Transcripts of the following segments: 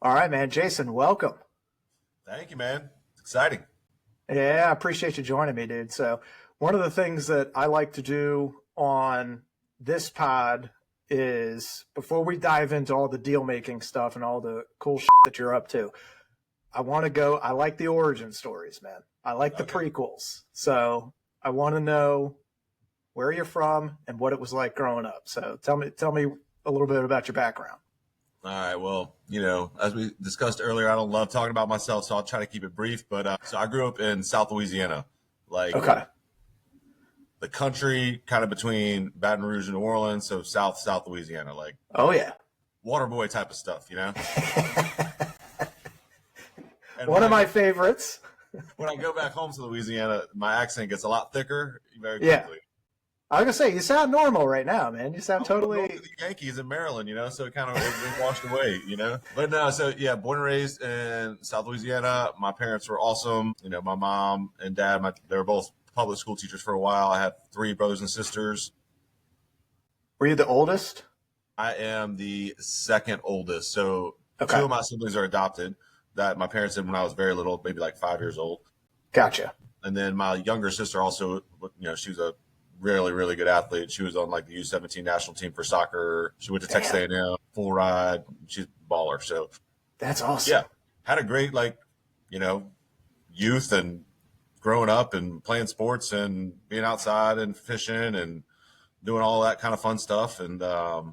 All right, man. Jason, welcome. Thank you, man. It's exciting. Yeah, I appreciate you joining me, dude. So, one of the things that I like to do on this pod is before we dive into all the deal making stuff and all the cool shit that you're up to, I like the origin stories, man. I like the Okay. prequels. So, I want to know where you're from and what it was like growing up. So, tell me a little bit about your background. All right. Well, as we discussed earlier, I don't love talking about myself, so I'll try to keep it brief. But so I grew up in South Louisiana, like Okay. the country kind of between Baton Rouge and New Orleans, so South Louisiana, like Oh, yeah. water boy type of stuff. And One of my favorites. when I go back home to Louisiana, my accent gets a lot thicker very Yeah. quickly. I was gonna say, you sound normal right now, man. You sound Going totally. to the Yankees in Maryland, so it kind of it washed away. But no, so yeah, born and raised in South Louisiana. My parents were awesome. My mom and dad, they were both public school teachers for a while. I have three brothers and sisters. Were you the oldest? I am the second oldest. So Okay. two of my siblings are adopted that my parents did when I was very little, maybe like 5 years old. Gotcha. And then my younger sister also, she was a really, really good athlete. She was on like the U17 national team for soccer. She went to Texas Damn. A&M, full ride. She's a baller. So That's awesome. yeah, had a great youth and growing up and playing sports and being outside and fishing and doing all that kind of fun stuff. And I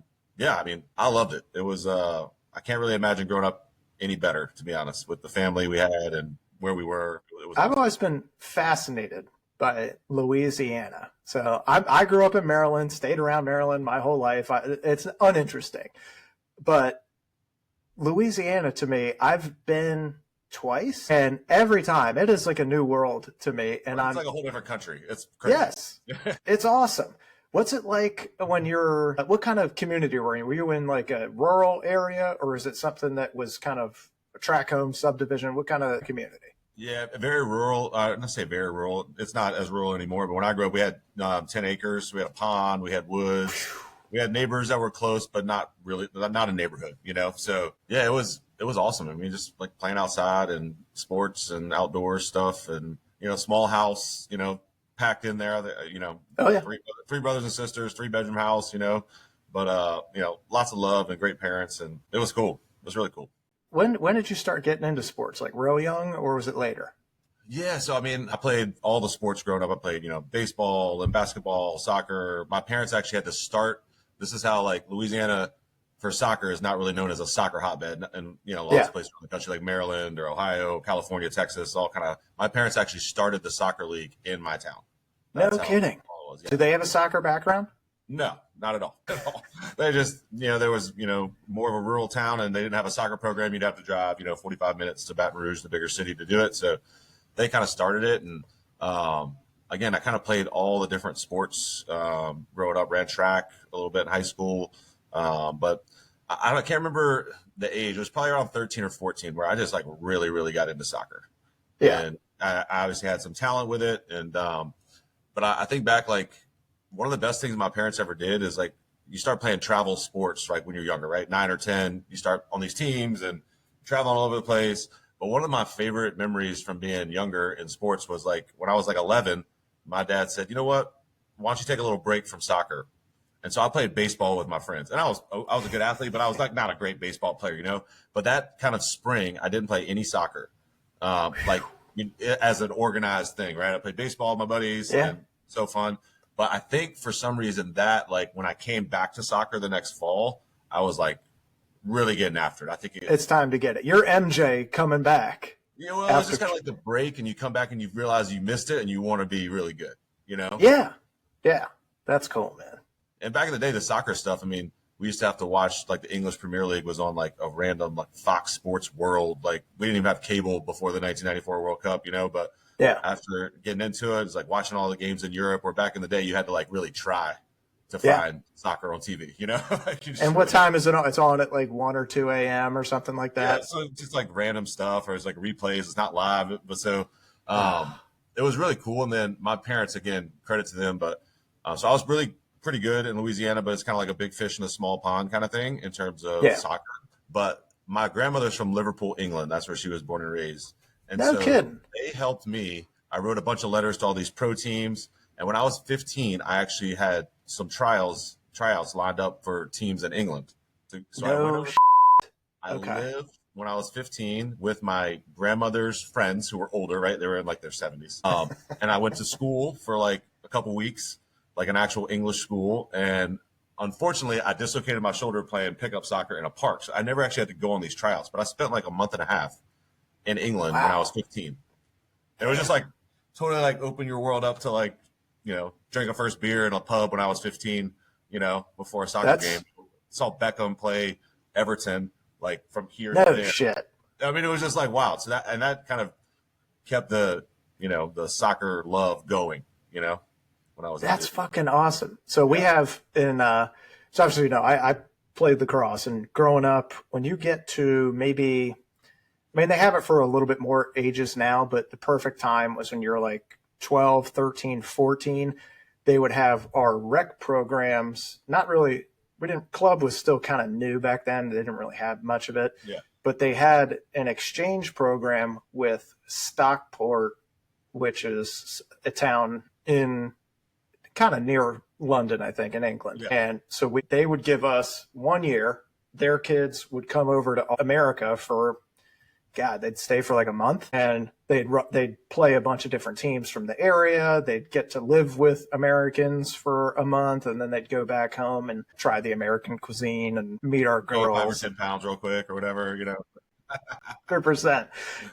loved it. It was I can't really imagine growing up any better, to be honest, with the family we had and where we were. It was I've always been fascinated by Louisiana. So I grew up in Maryland, stayed around Maryland my whole life. It's uninteresting. But Louisiana, to me, I've been twice, and every time it is like a new world to me. And it's like a whole different country. It's crazy. Yes, it's awesome. What's it like when what kind of community were you? Were you in like a rural area, or is it something that was kind of a track home subdivision? What kind of community? Yeah, very rural. Not say very rural. It's not as rural anymore. But when I grew up, we had 10 acres. We had a pond. We had woods. We had neighbors that were close, but not really, not a neighborhood. So yeah, it was awesome. I mean, just like playing outside and sports and outdoor stuff, and small house. Packed in there. Oh yeah. Three brothers and sisters, 3-bedroom house. But lots of love and great parents, and it was cool. It was really cool. When did you start getting into sports? Like real young, or was it later? Yeah, so I mean, I played all the sports growing up. I played, baseball and basketball, soccer. My parents actually had to start. This is how Louisiana for soccer is not really known as a soccer hotbed, and lots of places in the country like Maryland or Ohio, California, Texas, all kind of. My parents actually started the soccer league in my town. No kidding. Was, yeah. Do they have a soccer background? No, not at all. They just, there was, more of a rural town, and they didn't have a soccer program. You'd have to drive, 45 minutes to Baton Rouge, the bigger city, to do it. So they kind of started it. And again, I kind of played all the different sports growing up, ran track a little bit in high school. But I can't remember the age. It was probably around 13 or 14 where I just really, really got into soccer. Yeah. And I obviously had some talent with it. And, but I think back, one of the best things my parents ever did is you start playing travel sports when you're younger, right? 9 or 10, you start on these teams and traveling all over the place. But one of my favorite memories from being younger in sports was when I was 11, my dad said, you know what, why don't you take a little break from soccer? And so I played baseball with my friends, and I was a good athlete, but I was not a great baseball player, But that kind of spring, I didn't play any soccer, as an organized thing, right? I played baseball with my buddies, and so fun. But I think for some reason that when I came back to soccer the next fall, I was really getting after it. I think it's time to get it. You're MJ coming back. It's just kind of the break, and you come back and you realize you missed it, and you want to be really good. Yeah, that's cool, man. And back in the day, the soccer stuff, I mean, we used to have to watch the English Premier League was on a random Fox Sports World. We didn't even have cable before the 1994 World Cup, but yeah, after getting into it, it's watching all the games in Europe, where back in the day you had to really try to find soccer on TV, And what time is it on? It's on at 1 or 2 a.m. or something like that. Yeah, so it's just random stuff, or it's replays. It's not live, but so it was really cool. And then my parents, again, credit to them, but so I was really pretty good in Louisiana, but it's kind of like a big fish in a small pond kind of thing in terms of soccer. But my grandmother's from Liverpool, England. That's where she was born and raised. And No so kidding. they helped me. I wrote a bunch of letters to all these pro teams. And when I was 15, I actually had some tryouts lined up for teams in England. So I went over. I lived when I was 15 with my grandmother's friends who were older, right? They were in like their 70s. And I went to school for like a couple weeks, like an actual English school. And unfortunately, I dislocated my shoulder playing pickup soccer in a park. So I never actually had to go on these tryouts, but I spent like a month and a half in England when I was 15. It was just like totally like open your world up to like, you know, drink a first beer in a pub when I was 15, you know, before a soccer game. Saw Beckham play Everton, like from here to there. Shit. I mean, it was just like, wow. So that kind of kept the, you know, the soccer love going, you know, when I was. That's fucking awesome. So we have so obviously, you know, I played lacrosse, and growing up, when you get to maybe, I mean, they have it for a little bit more ages now, but the perfect time was when you're like 12, 13, 14. They would have our rec programs, not really, club was still kind of new back then. They didn't really have much of it. Yeah. But they had an exchange program with Stockport, which is a town in kind of near London, I think, in England. Yeah. And so they would give us 1 year. Their kids would come over to America for, God, they'd stay for like a month, and they'd play a bunch of different teams from the area. They'd get to live with Americans for a month, and then they'd go back home and try the American cuisine and meet our girls. 5 or 10 pounds real quick or whatever, you know. 100%.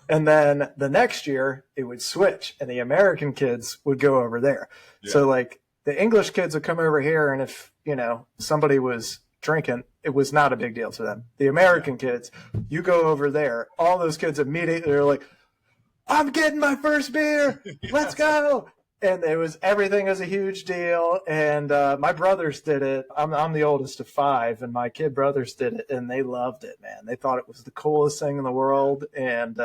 And then the next year it would switch, and the American kids would go over there. Yeah. So like the English kids would come over here, and if, you know, somebody was drinking, it was not a big deal to them. The American kids, you go over there, all those kids immediately are like, I'm getting my first beer. Let's go. And everything was a huge deal. And my brothers did it. I'm the oldest of 5, and my kid brothers did it, and they loved it, man. They thought it was the coolest thing in the world. And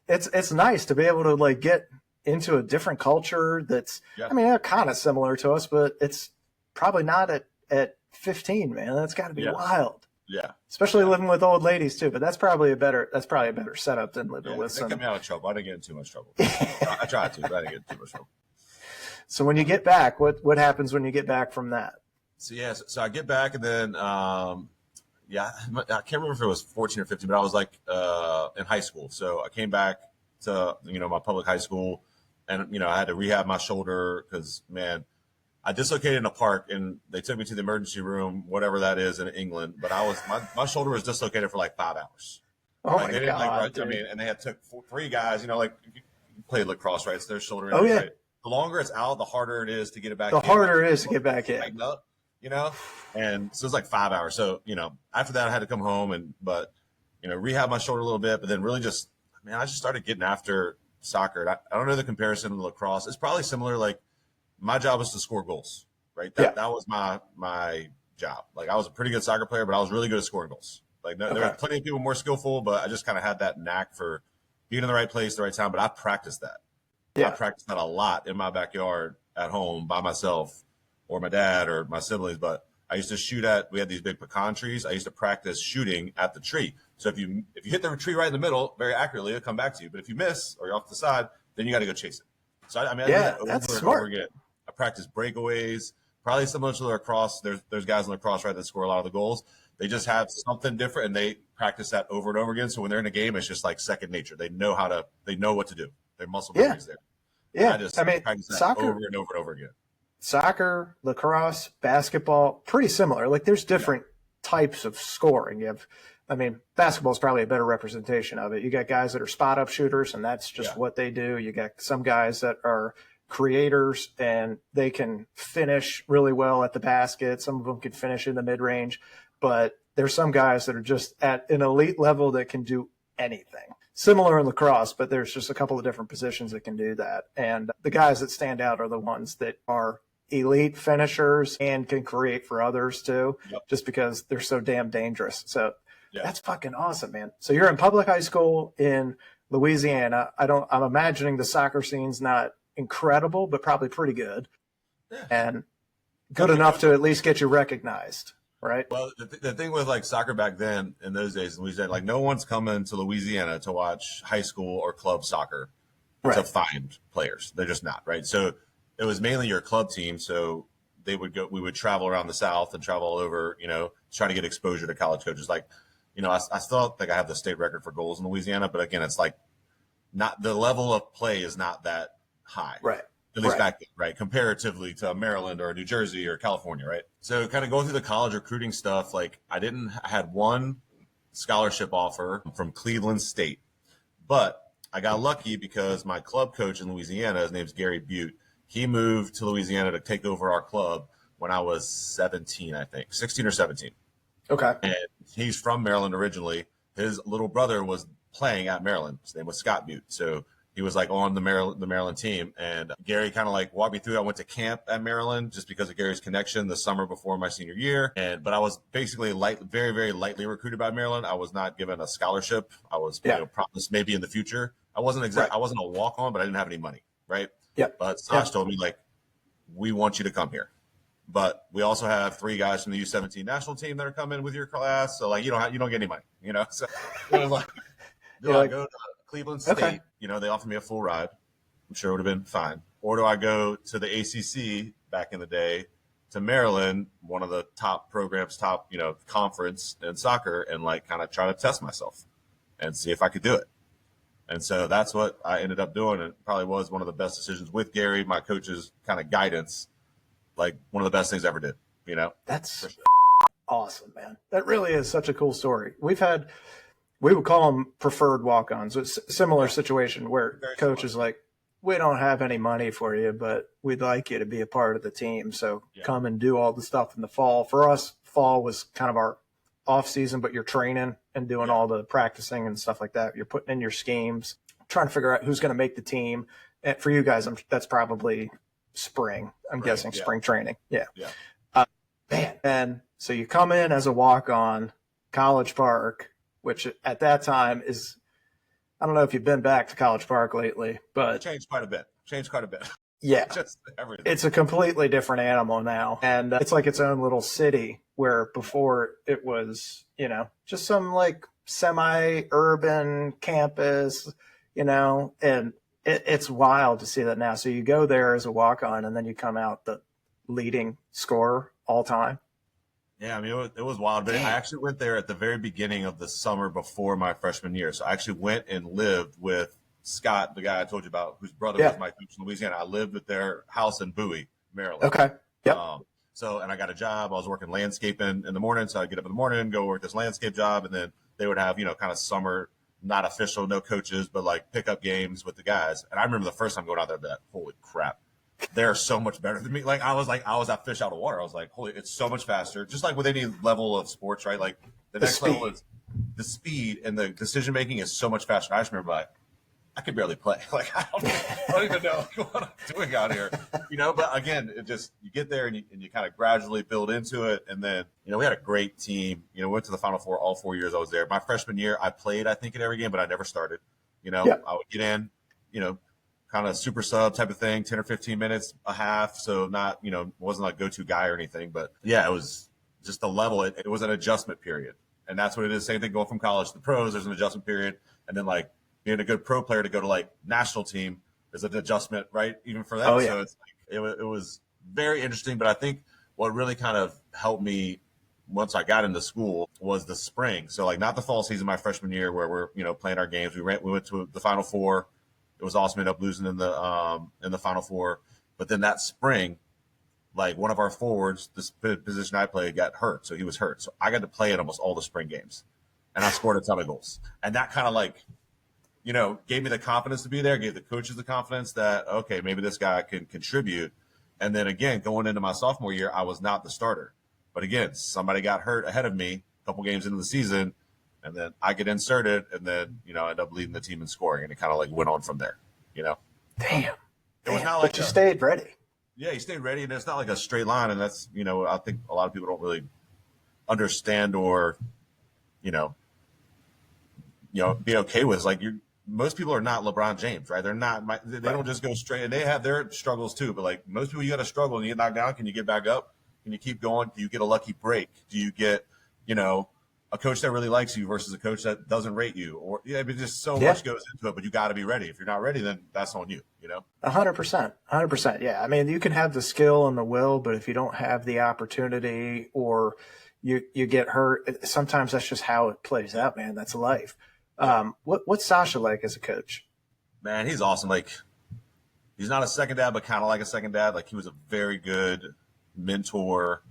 it's nice to be able to like get into a different culture that's, I mean, they're kind of similar to us, but it's probably not at 15, man. That's got to be wild. Yeah. Especially living with old ladies too, but that's probably a better setup than living with some. They kept me out of trouble. I didn't get in too much trouble. I tried to, but I didn't get in too much trouble. So when you get back, what happens when you get back from that? So I get back, and then I can't remember if it was 14 or 15, but I was like in high school. So I came back to, you know, my public high school, and, you know, I had to rehab my shoulder because, man, I dislocated in a park, and they took me to the emergency room, whatever that is in England. But my shoulder was dislocated for like 5 hours. Oh, like, my God. I mean, and they took 3 guys, you know, like you played lacrosse, right? It's their shoulder. Oh, yeah. Right? The longer it's out, the harder it is to get it back. The harder it is to get back in. Up, you know? And so it's like 5 hours. So, you know, after that I had to come home but, you know, rehab my shoulder a little bit, but then really I just started getting after soccer. I don't know the comparison to lacrosse. It's probably similar. Like, my job was to score goals, right? That was my job. Like, I was a pretty good soccer player, but I was really good at scoring goals. Like, there were plenty of people more skillful, but I just kind of had that knack for being in the right place, the right time. But I practiced that. Yeah. I practiced that a lot in my backyard at home by myself, or my dad or my siblings. But I used to we had these big pecan trees. I used to practice shooting at the tree. So if you hit the tree right in the middle very accurately, it'll come back to you. But if you miss or you're off the side, then you got to go chase it. So I did that over that's and smart. over again. I practice breakaways, probably similar to lacrosse. There's guys in lacrosse, right, that score a lot of the goals. They just have something different, and they practice that over and over again. So when they're in a game, it's just like second nature. They know what to do. Their muscle memory's there. Yeah. I mean, practice that soccer, over and over and over again. Soccer, lacrosse, basketball, pretty similar. Like, there's different types of scoring. Basketball is probably a better representation of it. You got guys that are spot up shooters, and that's just what they do. You got some guys that are creators, and they can finish really well at the basket. Some of them can finish in the mid range, but there's some guys that are just at an elite level that can do anything. Similar in lacrosse, but there's just a couple of different positions that can do that. And the guys that stand out are the ones that are elite finishers and can create for others too, just because they're so damn dangerous. So that's fucking awesome, man. So you're in public high school in Louisiana. I'm imagining the soccer scene's not incredible, but probably pretty good, and good enough to at least get you recognized. right? Well, the thing with like soccer back then in those days in Louisiana, like no one's coming to Louisiana to watch high school or club soccer to Right. find players. They're just not, right? So it was mainly your club team. So we would travel around the South and travel all over, trying to get exposure to college coaches. Like, I still think I have the state record for goals in Louisiana, but again, it's like not the level of play is not that high. Right. At least Right. back then, right? Comparatively to Maryland or New Jersey or California, right? So kind of going through the college recruiting stuff, like I had one scholarship offer from Cleveland State, but I got lucky because my club coach in Louisiana, his name's Gary Butte, he moved to Louisiana to take over our club when I was 17, I think, 16 or 17. Okay. And he's from Maryland originally. His little brother was playing at Maryland. His name was Scott Butte. So he was like on the Maryland team, and Gary kind of like walked me through. I went to camp at Maryland just because of Gary's connection the summer before my senior year, but I was basically very, very lightly recruited by Maryland. I was not given a scholarship. I was promised maybe in the future. I wasn't I wasn't a walk on, but I didn't have any money, right? Yeah. But Saj told me like, we want you to come here, but we also have 3 guys from the U17 national team that are coming with your class, so like you don't get any money, So it was like, do I go to Cleveland State? Okay. They offered me a full ride. I'm sure it would have been fine. Or do I go to the ACC back in the day to Maryland, one of the top programs, conference in soccer, and like kind of try to test myself and see if I could do it. And so that's what I ended up doing. It probably was one of the best decisions with Gary, my coach's kind of guidance, like one of the best things I ever did, That's awesome, man. That really is such a cool story. We would call them preferred walk-ons. It's a similar situation where coach is like, we don't have any money for you, but we'd like you to be a part of the team. So come and do all the stuff in the fall. For us, fall was kind of our off season, but you're training and doing all the practicing and stuff like that. You're putting in your schemes, trying to figure out who's going to make the team. And for you guys, that's probably spring. I'm guessing spring training. Yeah. Man. And so you come in as a walk-on, College Park, which at that time is, I don't know if you've been back to College Park lately, but it changed quite a bit. Yeah. Just everything. It's a completely different animal now. And it's like its own little city where before it was, just some like semi-urban campus, and it's wild to see that now. So you go there as a walk-on and then you come out the leading scorer all time. Yeah, I mean, it was wild. But I actually went there at the very beginning of the summer before my freshman year. So I actually went and lived with Scott, the guy I told you about, whose brother was my coach in Louisiana. I lived at their house in Bowie, Maryland. Okay. Yep. And I got a job. I was working landscaping in the morning. So I'd get up in the morning, go work this landscape job. And then they would have, kind of summer, not official, no coaches, but like pickup games with the guys. And I remember the first time going out there, that holy crap. They're so much better than me. Like I was that fish out of water. I was like, holy, it's so much faster. Just like with any level of sports, right? Like the next level is the speed and the decision making is so much faster. I just remember like, I could barely play. Like I don't even know what I'm doing out here, But again, it just you get there and you kind of gradually build into it. And then we had a great team. We went to the Final Four all 4 years I was there. My freshman year, I played I think in every game, but I never started. I would get in, kind of super sub type of thing, 10 or 15 minutes a half. So not, wasn't like go-to guy or anything, but yeah, it was just the level. It was an adjustment period. And that's what it is. Same thing going from college to the pros, there's an adjustment period. And then like being a good pro player to go to like national team is an adjustment, right? Even for that. Oh, yeah. So it's like, it was very interesting, but I think what really kind of helped me once I got into school was the spring. So like not the fall season, my freshman year where we're, playing our games. We went to the Final Four. It was awesome. Ended up losing in the Final Four. But then that spring, like one of our forwards, this position I played, got hurt. So he was hurt. So I got to play in almost all the spring games. And I scored a ton of goals. And that kind of like, gave me the confidence to be there, gave the coaches the confidence that, okay, maybe this guy can contribute. And then again, going into my sophomore year, I was not the starter. But again, somebody got hurt ahead of me a couple games into the season. And then I get inserted, and then, I end up leading the team in scoring, and it kind of like went on from there, Damn. It was not like but you stayed ready. Yeah, you stayed ready, and it's not like a straight line, and that's, I think a lot of people don't really understand or, be okay with. It's like most people are not LeBron James, right? They're not. They don't just go straight, and they have their struggles too. But like most people, you got to struggle and you get knocked down. Can you get back up? Can you keep going? Do you get a lucky break? Do you get, a coach that really likes you versus a coach that doesn't rate you? Or just so much goes into it, but you got to be ready. If you're not ready, then that's on you, 100%. Yeah. I mean, you can have the skill and the will, but if you don't have the opportunity or you get hurt, sometimes that's just how it plays out, man. That's life. What's Sasha like as a coach? Man, he's awesome. Like, he's not a second dad, but kind of like a second dad. Like, he was a very good mentor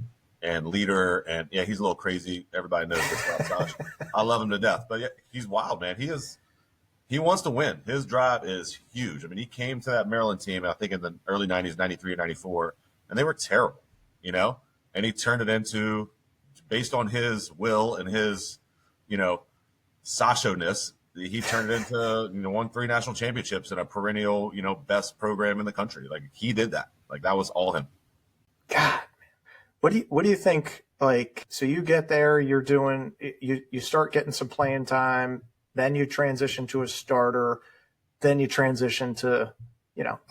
and leader. And yeah, he's a little crazy. Everybody knows this about Sasha. I love him to death, but yeah, he's wild, man. He wants to win. His drive is huge. I mean, he came to that Maryland team, I think in the early 90s, 93 or 94, and they were terrible, and he turned it into, based on his will and his, Sasha-ness, he turned it into, won 3 national championships and a perennial, best program in the country. Like, he did that. Like, that was all him. God, what do you think? Like, so you get there, you're doing, you start getting some playing time, then you transition to a starter, then you transition to,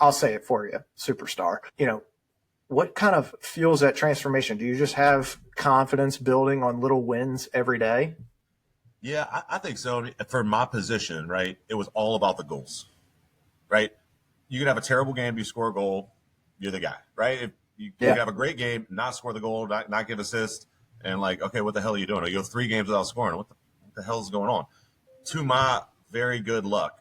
I'll say it for you, superstar. What kind of fuels that transformation? Do you just have confidence building on little wins every day? Yeah, I think so. For my position, right, it was all about the goals, right? You could have a terrible game, you score a goal, you're the guy, right? If you could have a great game, not score the goal, not give assist, and like, okay, what the hell are you doing? You go 3 games without scoring. What the hell is going on? To my very good luck,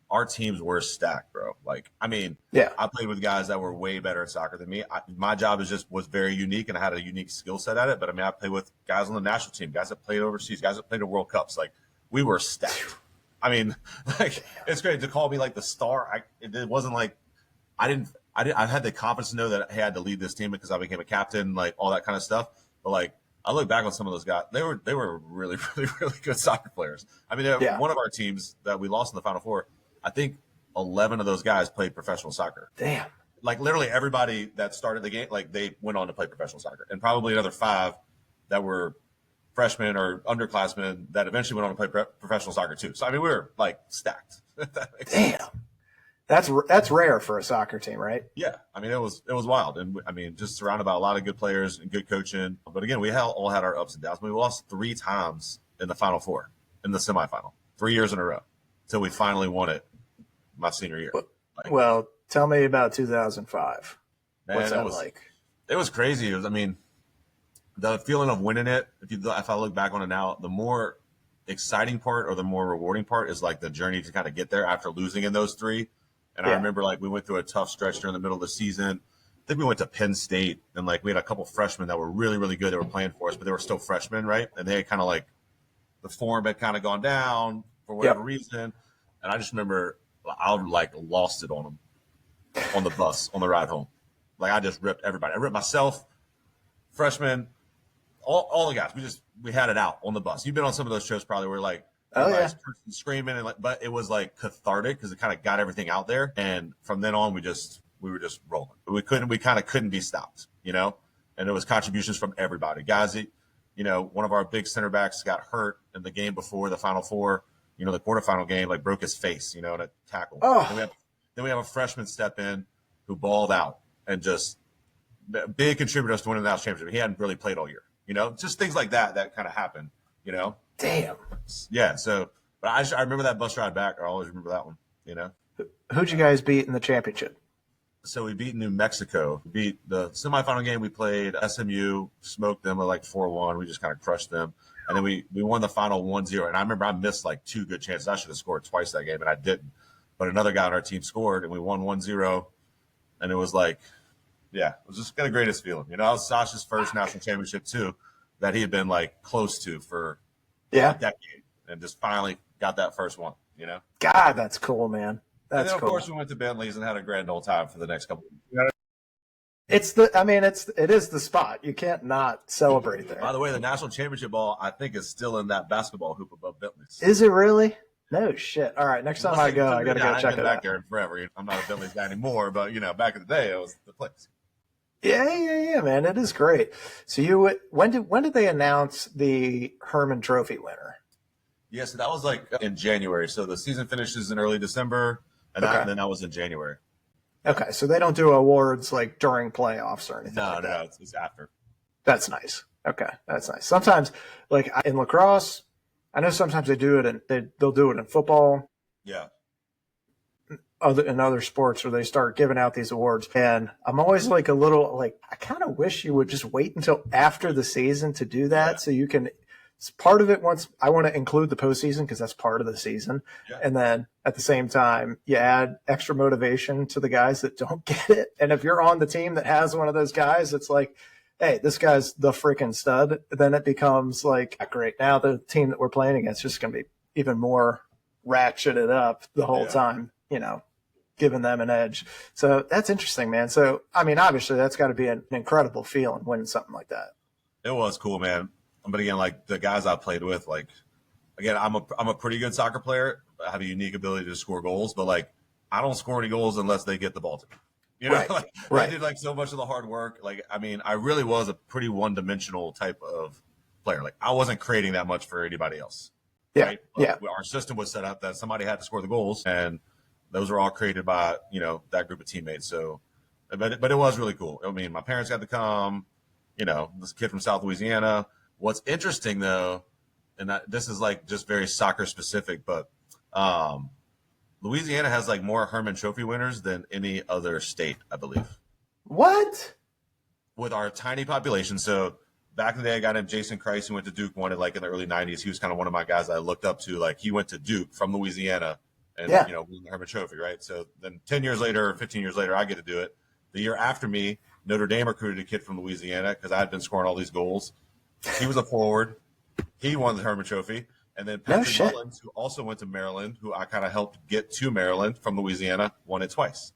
our teams were stacked, bro. Like, I mean, I played with guys that were way better at soccer than me. My job was very unique, and I had a unique skill set at it. But I mean, I played with guys on the national team, guys that played overseas, guys that played in World Cups. Like, we were stacked. I mean, like, it's great to call me like the star. It wasn't like I had the confidence to know that I had to lead this team because I became a captain, like all that kind of stuff. But like, I look back on some of those guys; they were really, really, really good soccer players. I mean, one of our teams that we lost in the Final Four, I think 11 of those guys played professional soccer. Damn. Like, literally everybody that started the game, like, they went on to play professional soccer, and probably another 5 that were freshmen or underclassmen that eventually went on to play professional soccer too. So I mean, we were like stacked. Damn. That's rare for a soccer team, right? Yeah, I mean, it was wild, and I mean, just surrounded by a lot of good players and good coaching. But again, we all had our ups and downs. We lost 3 times in the Final Four, in the semifinal, 3 years in a row, until we finally won it my senior year. Well, tell me about 2005. Man, What's that like? It was crazy. I mean, the feeling of winning it. If I look back on it now, the more exciting part or the more rewarding part is like the journey to kind of get there after losing in those 3. And I remember, like, we went through a tough stretch during the middle of the season. I think we went to Penn State, and, like, we had a couple freshmen that were really, really good that were playing for us, but they were still freshmen, right? And they had kind of, like, the form had kind of gone down for whatever reason. And I just remember I, like, lost it on them on the bus on the ride home. Like, I just ripped everybody. I ripped myself, freshmen, all the guys. We had it out on the bus. You've been on some of those shows probably where, like, screaming, and like, but it was like cathartic because it kind of got everything out there. And from then on, we were just rolling. We kind of couldn't be stopped, And it was contributions from everybody. Guys that, one of our big center backs got hurt in the game before the Final Four, the quarterfinal game, like broke his face, in a tackle. Then we have a freshman step in who balled out and just big contributors to winning the national championship. He hadn't really played all year, just things like that kind of happened, Damn. Yeah. So, but I remember that bus ride back. I always remember that one, Who'd you guys beat in the championship? So we beat New Mexico. We beat the semifinal game. We played SMU, smoked them at like 4-1. We just kind of crushed them. And then we won the final 1-0. And I remember I missed like 2 good chances. I should have scored twice that game, and I didn't. But another guy on our team scored, and we won 1-0. And it was like, it was just the greatest feeling. That was Sasha's first national championship too, that he had been like close to for a decade, and just finally got that first one, God, that's cool, man. That's and then, of cool. course, we went to Bentley's and had a grand old time for the next couple of weeks. It is the spot. You can't not celebrate there. By the way, the national championship ball, I think, is still in that basketball hoop above Bentley's. Is it really? No shit. All right, next time I go, I got to go check it out. Back there forever. I'm not a Bentley's guy anymore, but, back in the day, it was the place. Yeah, man. It is great. So when did they announce the Hermann Trophy winner? Yeah, so that was like in January. So the season finishes in early December, and then that was in January. Okay, so they don't do awards like during playoffs or anything. No, it's after. That's nice. Okay, that's nice. Sometimes, like in lacrosse, I know sometimes they do it, and they'll do it in football, Yeah. in other sports where they start giving out these awards. And I'm always like a little like, I kind of wish you would just wait until after the season to do that, Yeah. so you can. It's part of it. Once I want to include the postseason because that's part of the season, Yeah. and then at the same time, you add extra motivation to the guys that don't get it. And if you're on the team that has one of those guys, it's like, hey, this guy's the freaking stud. Then it becomes like, great. Now the team that we're playing against is just going to be even more ratcheted up the whole time, giving them an edge. So that's interesting, man. So, I mean, obviously that's got to be an incredible feeling winning something like that. It was cool, man. But again, like the guys I played with, like, again, I'm a pretty good soccer player. I have a unique ability to score goals, but like, I don't score any goals unless they get the ball to me. I did like so much of the hard work. Like, I mean, I really was a pretty one-dimensional type of player. Like, I wasn't creating that much for anybody else. Yeah. Right? Yeah. Our system was set up that somebody had to score the goals, and those were all created by, that group of teammates. So, but it was really cool. I mean, my parents got to come, this kid from South Louisiana. What's interesting though, and this is like just very soccer specific, but Louisiana has like more Hermann Trophy winners than any other state, I believe. What? With our tiny population. So back in the day, a guy named Jason Garey who went to Duke, won it like in the early 90s. He was kind of one of my guys I looked up to. Like, he went to Duke from Louisiana and, won the Hermann Trophy, right? So then 10 years later, 15 years later, I get to do it. The year after me, Notre Dame recruited a kid from Louisiana because I had been scoring all these goals. He was a forward. He won the Hermann Trophy. And then Patrick Mullins, who also went to Maryland, who I kind of helped get to Maryland from Louisiana, won it twice.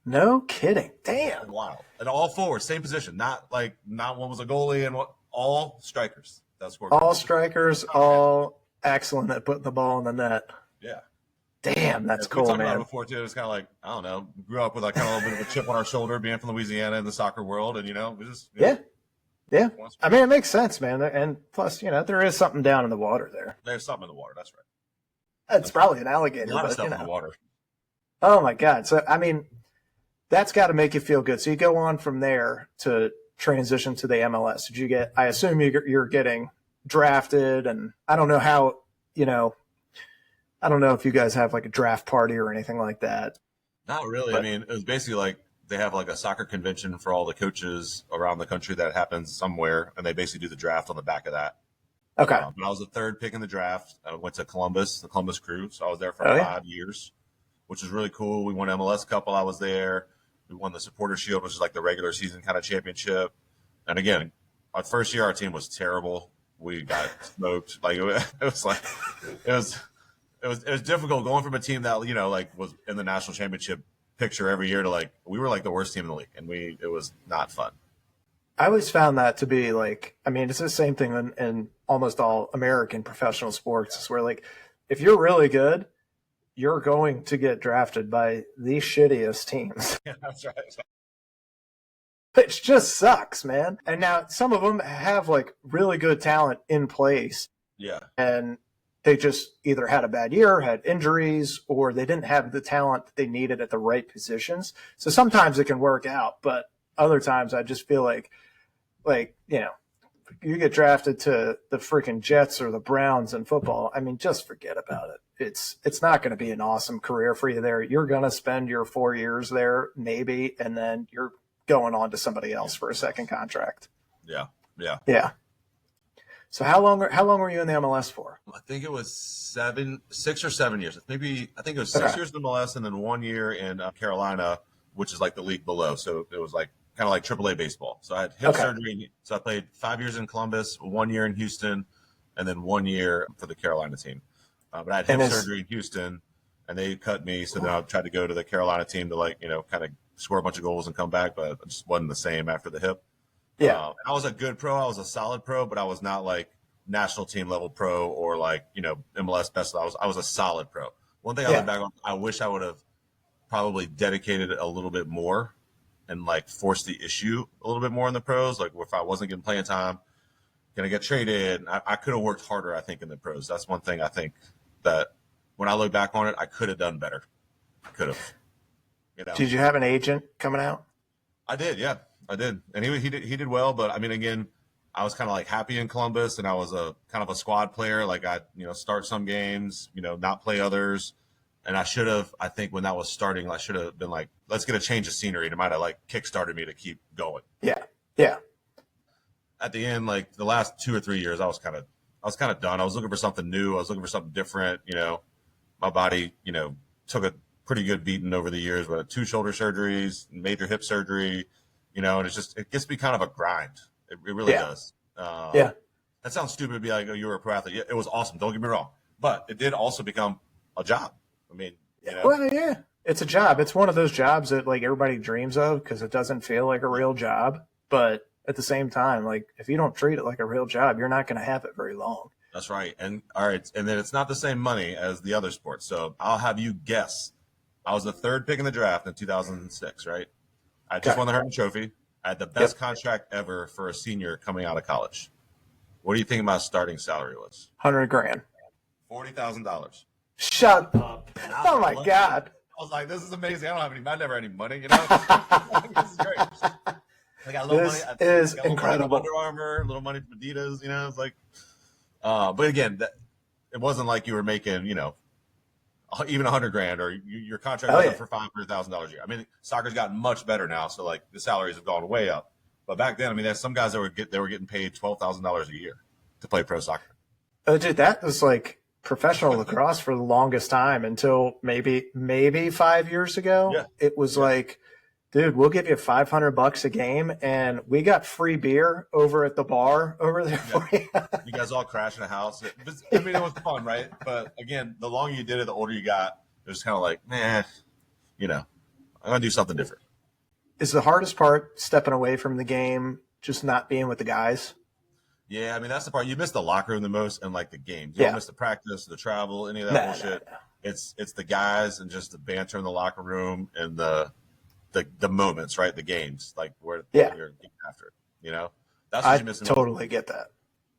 No kidding. Damn. Wow. And all forwards, same position. Not one was a goalie, and all strikers that scored. All strikers, all excellent at putting the ball in the net. Yeah. Damn, that's cool, cool, man. man. Before too, it's kind of like, I don't know, grew up with like kind of a little bit of a chip on our shoulder, being from Louisiana in the soccer world, and we just Yeah. I mean, it makes sense, man. And plus, there is something down in the water there. There's something in the water. That's right. It's probably an alligator. A lot of stuff in the water. Oh my God. So, I mean, that's got to make you feel good. So you go on from there to transition to the MLS. Did you get, I assume you're getting drafted, and I don't know how, I don't know if you guys have like a draft party or anything like that. Not really. I mean, it was basically like, they have like a soccer convention for all the coaches around the country that happens somewhere, and they basically do the draft on the back of that. Okay. I was the third pick in the draft. I went to Columbus, the Columbus Crew, so I was there for 5 years, which was really cool. We won MLS Cup while I was there. We won the Supporter Shield, which is like the regular season kind of championship. And again, our first year, our team was terrible. We got smoked. Like it was difficult going from a team that was in the national championship picture every year to like, we were like the worst team in the league, and it was not fun. I always found that to be like, I mean, it's the same thing in almost all American professional sports. It's where like, if you're really good, you're going to get drafted by the shittiest teams. Yeah, that's right. It just sucks, man. And now some of them have like really good talent in place. Yeah. And they just either had a bad year, had injuries, or they didn't have the talent that they needed at the right positions. So sometimes it can work out, but other times I just feel like, you get drafted to the freaking Jets or the Browns in football. I mean, just forget about it. It's not going to be an awesome career for you there. You're going to spend your 4 years there, maybe, and then you're going on to somebody else for a second contract. Yeah. So how long were you in the MLS for? I think it was 6 or 7 years. I think it was 6 years in the MLS and then 1 year in Carolina, which is like the league below. So it was like kind of like AAA baseball. So I had hip surgery. So I played 5 years in Columbus, 1 year in Houston, and then 1 year for the Carolina team. But I had hip surgery in Houston, and they cut me. So then I tried to go to the Carolina team to kind of score a bunch of goals and come back, but it just wasn't the same after the hip. Yeah. I was a good pro. I was a solid pro, but I was not like national team level pro or like, MLS best. I was a solid pro. One thing I look back on, I wish I would have probably dedicated a little bit more and like forced the issue a little bit more in the pros. Like if I wasn't getting playing time, gonna get traded. I could have worked harder, I think, in the pros. That's one thing I think that when I look back on it, I could have done better. Could have. Did you have an agent coming out? I did, yeah. I did. And he did well, but I mean, again, I was kind of like happy in Columbus, and I was a kind of a squad player. Like I, start some games, not play others. And I should have, I think when that was starting, I should have been like, let's get a change of scenery. And it might have like kickstarted me to keep going. Yeah. Yeah. At the end, like the last 2 or 3 years, I was kind of done. I was looking for something new. I was looking for something different. My body, took a pretty good beating over the years with 2 shoulder surgeries, major hip surgery, and it gets to be kind of a grind. It really does. Yeah. That sounds stupid to be like, oh, you were a pro athlete. Yeah, it was awesome. Don't get me wrong. But it did also become a job. I mean, Well, yeah, it's a job. It's one of those jobs that like everybody dreams of because it doesn't feel like a real job. But at the same time, like if you don't treat it like a real job, you're not going to have it very long. That's right. And all right. And then it's not the same money as the other sports. So I'll have you guess. I was the 3rd pick in the draft in 2006, right? I just won the Hermann Trophy. I had the best contract ever for a senior coming out of college. What do you think my starting salary was? $100,000. $40,000. Shut up. Oh my God. I was like, this is amazing. I never had any money, This is great. I got a little money. This is incredible. Under Armour, a little money from Adidas, It's like, but again, it wasn't like you were making, even $100,000 or your contract was up for $500,000 a year. I mean, soccer's gotten much better now, so like the salaries have gone way up. But back then, I mean, there's some guys that were getting paid $12,000 a year to play pro soccer. Oh, dude, that was like professional lacrosse for the longest time until maybe 5 years ago. Yeah. It was like, dude, we'll give you $500 a game, and we got free beer over at the bar over there for you. You guys all crash in a house. It was fun, right? But again, the longer you did it, the older you got. It was kind of like, I'm gonna do something different. Is the hardest part stepping away from the game, just not being with the guys? Yeah, I mean that's the part you miss the locker room the most, and like the game. You don't miss the practice, the travel, any of that bullshit. No. It's the guys and just the banter in the locker room and the moments, right? The games, like where you're getting after it. That's what you miss. Totally get that.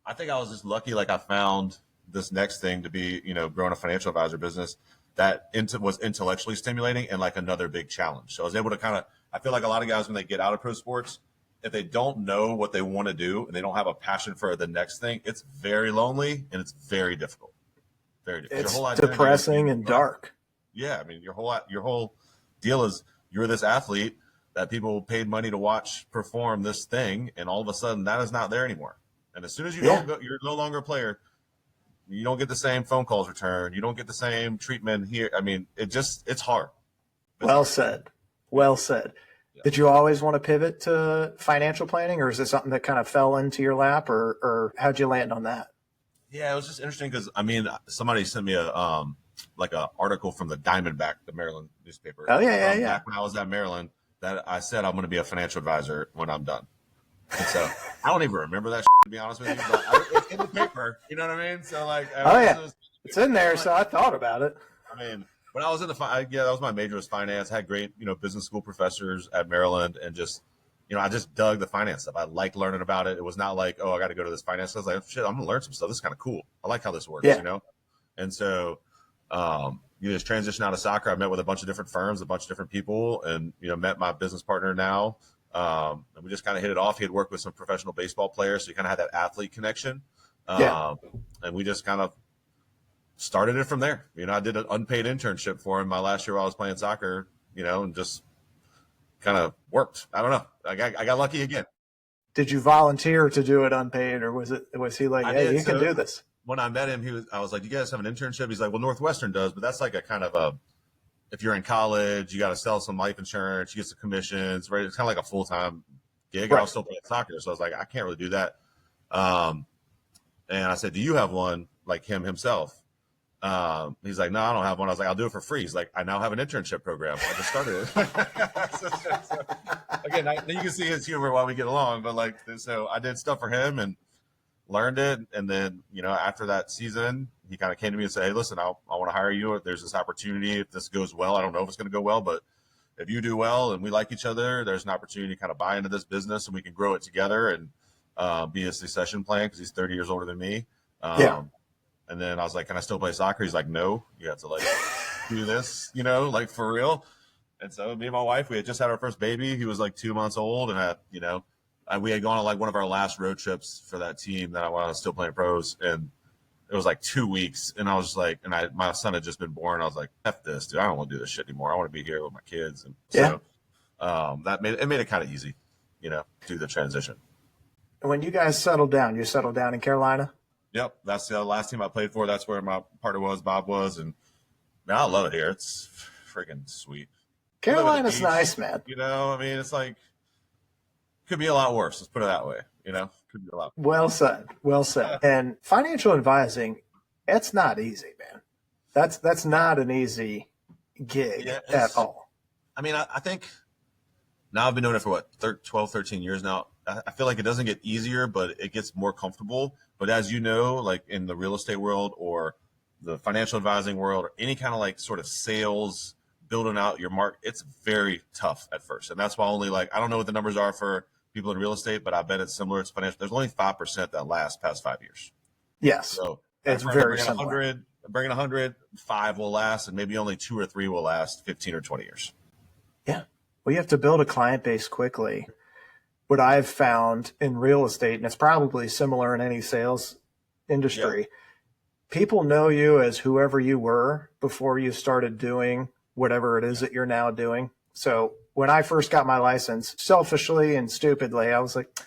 I think I was just lucky. Like I found this next thing to be, growing a financial advisor business that was intellectually stimulating and like another big challenge. So I was able to I feel like a lot of guys when they get out of pro sports, if they don't know what they want to do and they don't have a passion for the next thing, it's very lonely and it's very difficult. Very difficult. It's your whole depressing and dark. Yeah, I mean your whole deal is you're this athlete that people paid money to watch perform this thing, and all of a sudden that is not there anymore. And as soon as you don't go, you're no longer a player. You don't get the same phone calls returned. You don't get the same treatment here. I mean, it's hard. Well said. Yeah. Did you always want to pivot to financial planning, or is it something that kind of fell into your lap, or how'd you land on that? Yeah, it was just interesting because, I mean, somebody sent me a article from the Diamondback, the Maryland newspaper. Oh, yeah. Back when I was at Maryland, that I said I'm going to be a financial advisor when I'm done. And so I don't even remember that, to be honest with you, but it's in the paper. You know what I mean? So like, it's in there. So I thought about it. I mean, when I was in that was my major was finance. I had great, business school professors at Maryland, and just, I just dug the finance stuff. I liked learning about it. It was not like, oh, I got to go to this finance. I was like, shit, I'm gonna learn some stuff. This is kind of cool. I like how this works. And so, just transition out of soccer. I met with a bunch of different firms, a bunch of different people, and met my business partner now. And we just kind of hit it off. He had worked with some professional baseball players, so he kind of had that athlete connection. And we just kind of started it from there. I did an unpaid internship for him my last year while I was playing soccer, and just kind of worked. I don't know. I got lucky again. Did you volunteer to do it unpaid, or was he like, hey, you can do this? When I met him, I was like, you guys have an internship? He's like, well, Northwestern does, but that's like a kind of if you're in college, you got to sell some life insurance, you get some commissions, right? It's kind of like a full-time gig. Right. I was still playing soccer, so I was like, I can't really do that. And I said, do you have one like himself? He's like, no, I don't have one. I was like, I'll do it for free. He's like, I now have an internship program. I just started it. so, again, you can see his humor while we get along, but so I did stuff for him and learned it. And then, after that season, he kind of came to me and said, hey, listen, I want to hire you. There's this opportunity. If this goes well, I don't know if it's going to go well, but if you do well and we like each other, there's an opportunity to kind of buy into this business and we can grow it together and be a succession plan because he's 30 years older than me. And then I was like, can I still play soccer? He's like, no, you have to do this, for real. And so me and my wife, we had just had our first baby. He was 2 months old and had, we had gone on like one of our last road trips for that team that I was still playing pros, and it was like 2 weeks, and I was like, my son had just been born. I was like, F this, dude. I don't want to do this shit anymore. I want to be here with my kids. And so that made it kind of easy, do the transition. And when you guys settled down, you settled down in Carolina? Yep. That's the last team I played for. That's where my partner was, Bob was. And man, I love it here. It's freaking sweet. Carolina's nice, man. I mean, it's like, could be a lot worse. Let's put it that way. Could be a lot. Well said. Well said. Yeah. And financial advising, it's not easy, man. That's not an easy gig at all. I mean, I think now I've been doing it for 12, 13 years now. I feel like it doesn't get easier, but it gets more comfortable. But as you know, like in the real estate world or the financial advising world or any kind of like sort of sales, building out your market, it's very tough at first. And that's why only I don't know what the numbers are for people in real estate, but I bet it's similar to financial. There's only 5% that last past 5 years. Yes. So it's very similar. Bringing 100, 5 will last, and maybe only 2 or 3 will last 15 or 20 years. Yeah. Well, you have to build a client base quickly. What I've found in real estate, and it's probably similar in any sales industry, people know you as whoever you were before you started doing whatever it is that you're now doing. So when I first got my license, selfishly and stupidly, I was like,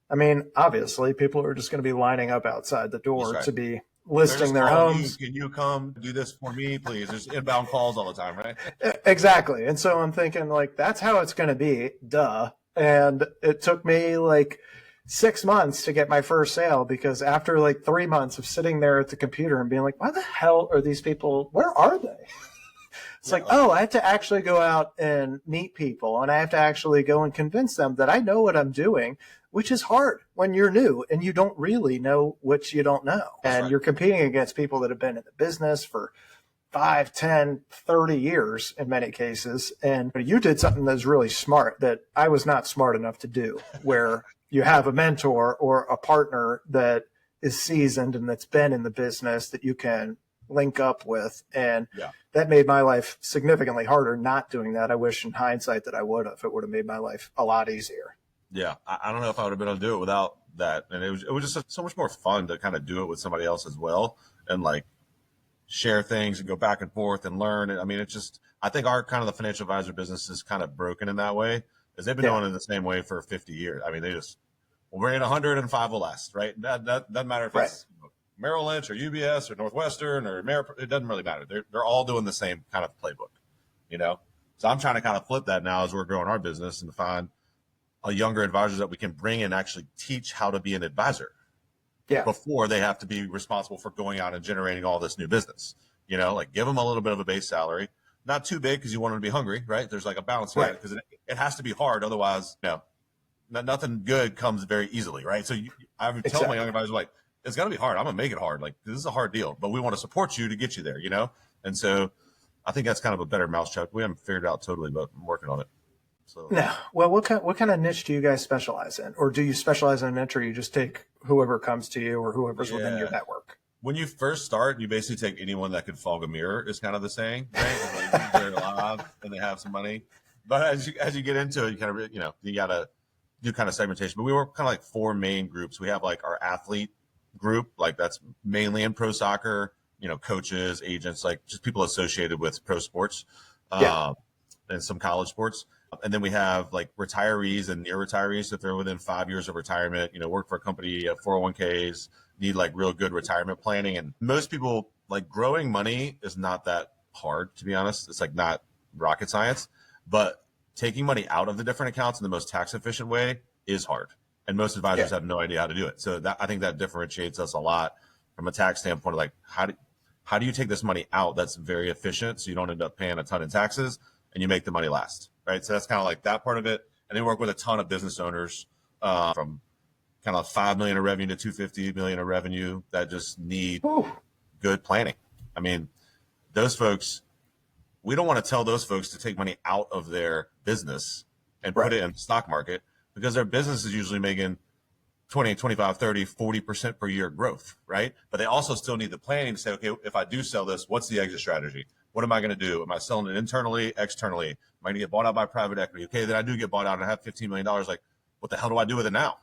I mean, obviously people are just going to be lining up outside the door to be listing their homes. Can you come do this for me, please? There's inbound calls all the time, right? Exactly. And so I'm thinking that's how it's going to be. Duh. And it took me 6 months to get my first sale, because after 3 months of sitting there at the computer and being like, why the hell are these people? Where are they? It's I have to actually go out and meet people, and I have to actually go and convince them that I know what I'm doing, which is hard when you're new and you don't really know what you don't know. And you're competing against people that have been in the business for 5, 10, 30 years in many cases. And you did something that's really smart that I was not smart enough to do, where you have a mentor or a partner that is seasoned and that's been in the business that you can link up with. And that made my life significantly harder not doing that. I wish in hindsight that I would have. It would have made my life a lot easier. Yeah. I don't know if I would have been able to do it without that. And it was just so much more fun to kind of do it with somebody else as well, and share things and go back and forth and learn. And I mean, it's just, I think our kind of the financial advisor business is kind of broken in that way, because they've been doing it the same way for 50 years. I mean, we'll bring in 105 will last, right? That doesn't matter if it's Merrill Lynch or UBS or Northwestern or it doesn't really matter. They're all doing the same kind of playbook, So I'm trying to kind of flip that now as we're growing our business, and to find a younger advisors that we can bring and actually teach how to be an advisor before they have to be responsible for going out and generating all this new business. Give them a little bit of a base salary, not too big because you want them to be hungry, right? There's a balance, right? Because it has to be hard. Otherwise, nothing good comes very easily, right? So I would tell my young advisors, it's going to be hard. I'm going to make it hard. This is a hard deal, but we want to support you to get you there, And so I think that's kind of a better mousetrap. We haven't figured it out totally, but I'm working on it. So. No. Well, what kind of niche do you guys specialize in? Or do you specialize in a niche, or you just take whoever comes to you or whoever's within your network? When you first start, you basically take anyone that could fog a mirror, is kind of the saying, right? They're alive and they have some money. But as you get into it, you kind of, you got to do kind of segmentation. But we work kind of 4 main groups. We have our athlete group, that's mainly in pro soccer, coaches, agents, just people associated with pro sports and some college sports. And then we have retirees and near retirees. So if they're within 5 years of retirement, work for a company, 401ks, need real good retirement planning. And most people growing money is not that hard, to be honest. It's not rocket science, but taking money out of the different accounts in the most tax efficient way is hard. And most advisors have no idea how to do it. So I think that differentiates us a lot from a tax standpoint. How do you take this money out that's very efficient so you don't end up paying a ton in taxes and you make the money last, right? So that's kind of that part of it. And they work with a ton of business owners from kind of 5 million of revenue to 250 million of revenue that just need good planning. I mean, those folks, we don't want to tell those folks to take money out of their business and put it in the stock market, because their business is usually making 20, 25, 30, 40% per year growth, right? But they also still need the planning to say, okay, if I do sell this, what's the exit strategy? What am I going to do? Am I selling it internally, externally? Am I going to get bought out by private equity? Okay, then I do get bought out and I have $15 million. what the hell do I do with it now?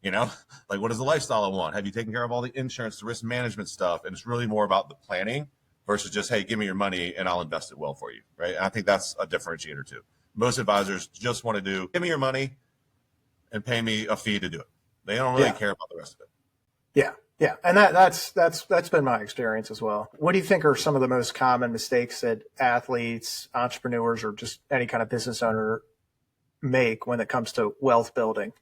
You know, like what is the lifestyle I want? Have you taken care of all the insurance, the risk management stuff? And it's really more about the planning versus just, hey, give me your money and I'll invest it well for you, right? And I think that's a differentiator too. Most advisors just want to do, give me your money and pay me a fee to do it. They don't really care about the rest of it. Yeah. Yeah. And that's been my experience as well. What do you think are some of the most common mistakes that athletes, entrepreneurs, or just any kind of business owner make when it comes to wealth building?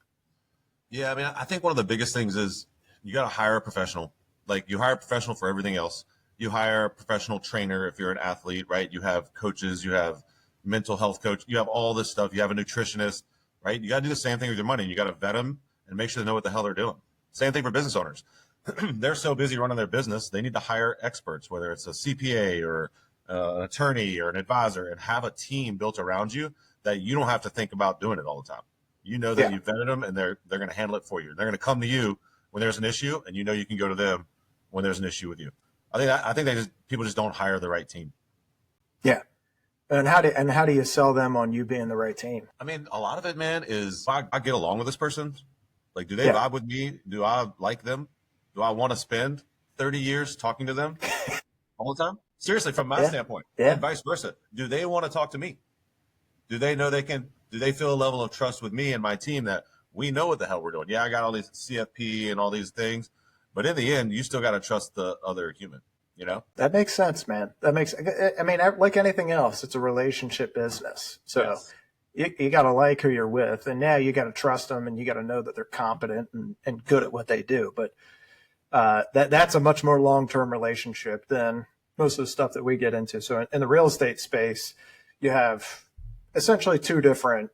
Yeah, I mean, I think one of the biggest things is you got to hire a professional. Like you hire a professional for everything else. You hire a professional trainer if you're an athlete, right? You have coaches, you have mental health coach, you have all this stuff. You have a nutritionist, right? You got to do the same thing with your money. You got to vet them and make sure they know what the hell they're doing. Same thing for business owners. They're so busy running their business, they need to hire experts, whether it's a CPA or an attorney or an advisor, and have a team built around you that you don't have to think about doing it all the time. You know that you vetted them and they're going to handle it for you. They're going to come to you when there's an issue, and you know you can go to them when there's an issue with you. I think people just don't hire the right team. Yeah. And how do you sell them on you being the right team? I mean, a lot of it, man, is I get along with this person. Like, do they vibe with me? Do I like them? Do I want to spend 30 years talking to them all the time? Seriously, from my standpoint, and vice versa. Do they want to talk to me? Do they know they can? Do they feel a level of trust with me and my team that we know what the hell we're doing? Yeah, I got all these CFP and all these things, but in the end, you still got to trust the other human, you know? That makes sense, man. I mean, like anything else, it's a relationship business. So you got to like who you're with, and now you got to trust them, and you got to know that they're competent and good at what they do. But that's a much more long-term relationship than most of the stuff that we get into. So in the real estate space, you have essentially two different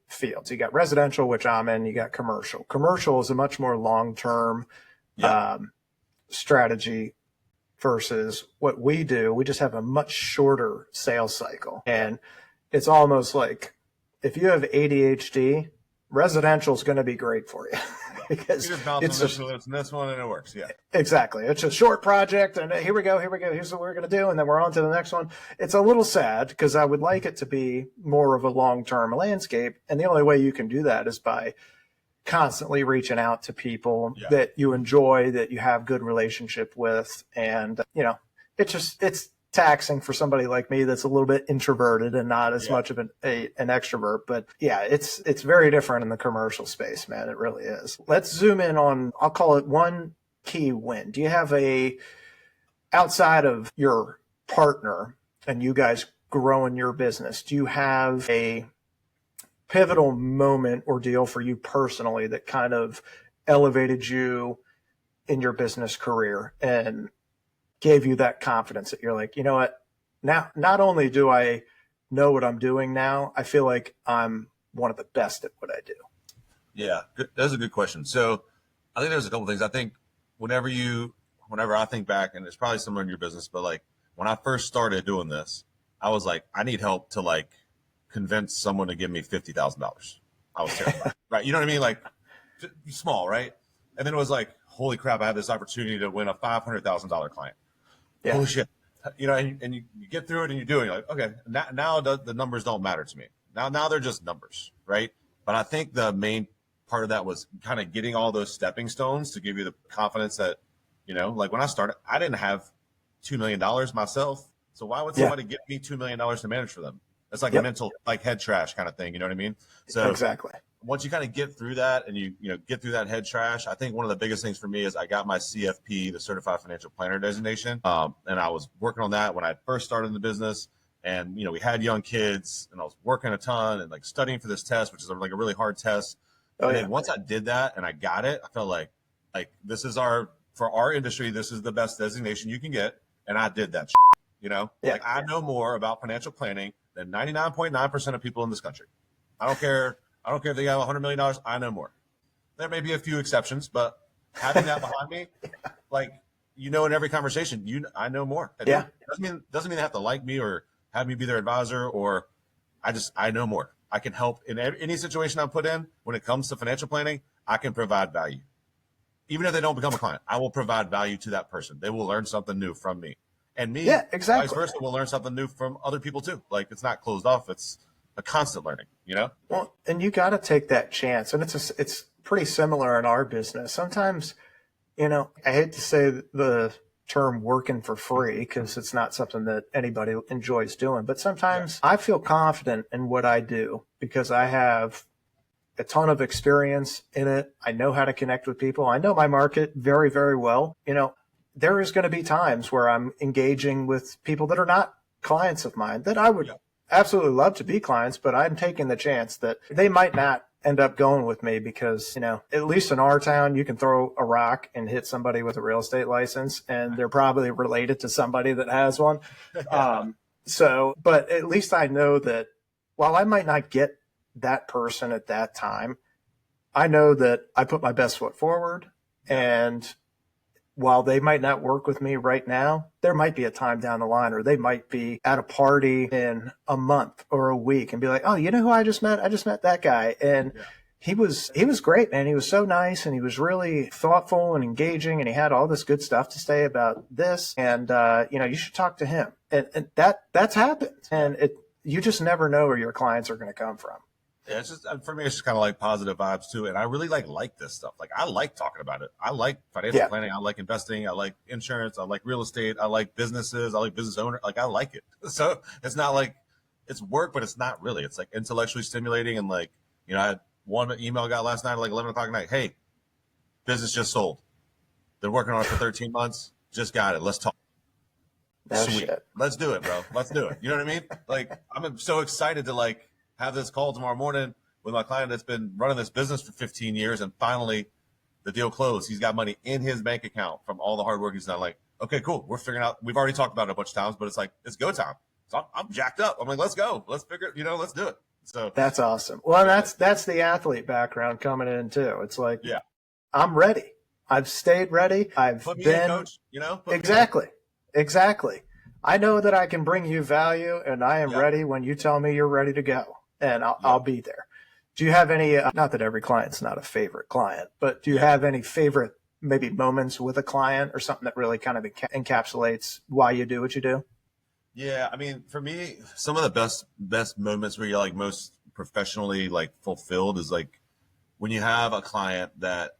fields. You got residential, which I'm in, you got commercial. Commercial is a much more long-term strategy versus what we do. We just have a much shorter sales cycle. And it's almost like if you have ADHD, residential is going to be great for you. Because you just bounce this one and it works. Yeah, exactly. It's a short project, and here we go. Here's what we're going to do, and then we're on to the next one. It's a little sad because I would like it to be more of a long-term landscape, and the only way you can do that is by constantly reaching out to people that you enjoy, that you have good relationship with, and it's taxing for somebody like me that's a little bit introverted and not as much of an extrovert. But it's very different in the commercial space, man. It really is. Let's zoom in on, I'll call it one key win. Do you have outside of your partner and you guys growing your business, do you have a pivotal moment or deal for you personally that kind of elevated you in your business career and gave you that confidence that you're like, you know what, now, not only do I know what I'm doing now, I feel like I'm one of the best at what I do? Yeah, that's a good question. So I think there's a couple things. I think whenever I think back, and it's probably similar in your business, but like when I first started doing this, I was like, I need help to like convince someone to give me $50,000. I was terrified, right? You know what I mean? Like small, right? And then it was like, holy crap, I have this opportunity to win a $500,000 client. Yeah. Holy shit. You know, and you get through it and you do it. You're like, okay, now the numbers don't matter to me. Now they're just numbers, right? But I think the main part of that was kind of getting all those stepping stones to give you the confidence that, you know, like when I started, I didn't have $2 million myself. So why would somebody give me $2 million to manage for them? It's like a mental, like head trash kind of thing. You know what I mean? So exactly. Once you kind of get through that and you get through that head trash, I think one of the biggest things for me is I got my CFP, the Certified Financial Planner designation. And I was working on that when I first started in the business. And, you know, we had young kids and I was working a ton and like studying for this test, which is like a really hard test. And then once I did that and I got it, I felt like this is for our industry, this is the best designation you can get. And I did that, you know, like I know more about financial planning than 99.9% of people in this country. I don't care if they have $100 million. I know more. There may be a few exceptions, but having that behind me, like, you know, in every conversation, I know more. Doesn't mean they have to like me or have me be their advisor, or I know more. I can help in any situation I'm put in. When it comes to financial planning, I can provide value. Even if they don't become a client, I will provide value to that person. They will learn something new from me. And me, vice versa, will learn something new from other people too. Like, it's not closed off. It's, a constant learning, you know? Well, and you got to take that chance. And it's pretty similar in our business. Sometimes, I hate to say the term working for free because it's not something that anybody enjoys doing. But sometimes I feel confident in what I do because I have a ton of experience in it. I know how to connect with people. I know my market very, very well. There is going to be times where I'm engaging with people that are not clients of mine that I would absolutely love to be clients, but I'm taking the chance that they might not end up going with me because, at least in our town, you can throw a rock and hit somebody with a real estate license and they're probably related to somebody that has one. But at least I know that while I might not get that person at that time, I know that I put my best foot forward. And while they might not work with me right now, there might be a time down the line, or they might be at a party in a month or a week and be like, oh, you know who I just met? I just met that guy. And he was great, man. He was so nice and he was really thoughtful and engaging and he had all this good stuff to say about this. And, you should talk to him. And that's happened. And you just never know where your clients are going to come from. Yeah, it's just, for me, it's just kind of like positive vibes too. And I really like this stuff. Like, I like talking about it. I like financial planning. I like investing. I like insurance. I like real estate. I like businesses. I like business owner. Like, I like it. So it's not like it's work, but it's not really. It's like intellectually stimulating. And like, I had one email I got last night at like 11 o'clock at night. Hey, business just sold. Been working on it for 13 months. Just got it. Let's talk. Sweet. Shit. Let's do it, bro. Let's do it. You know what I mean? Like, I'm so excited to like have this call tomorrow morning with my client that's been running this business for 15 years. And finally the deal closed. He's got money in his bank account from all the hard work he's done. Like, okay, cool. We're figuring out, we've already talked about it a bunch of times, but it's like, it's go time. So I'm jacked up. I'm like, let's go. Let's figure it, let's do it. So that's awesome. Well, that's the athlete background coming in too. It's like, I'm ready. I've stayed ready. Put me in, coach, Exactly. I know that I can bring you value and I am ready when you tell me you're ready to go. And I'll be there. Do you have any, not that every client's not a favorite client, but do you have any favorite maybe moments with a client or something that really kind of encapsulates why you do what you do? Yeah. I mean, for me, some of the best moments where you're like most professionally like fulfilled is like when you have a client that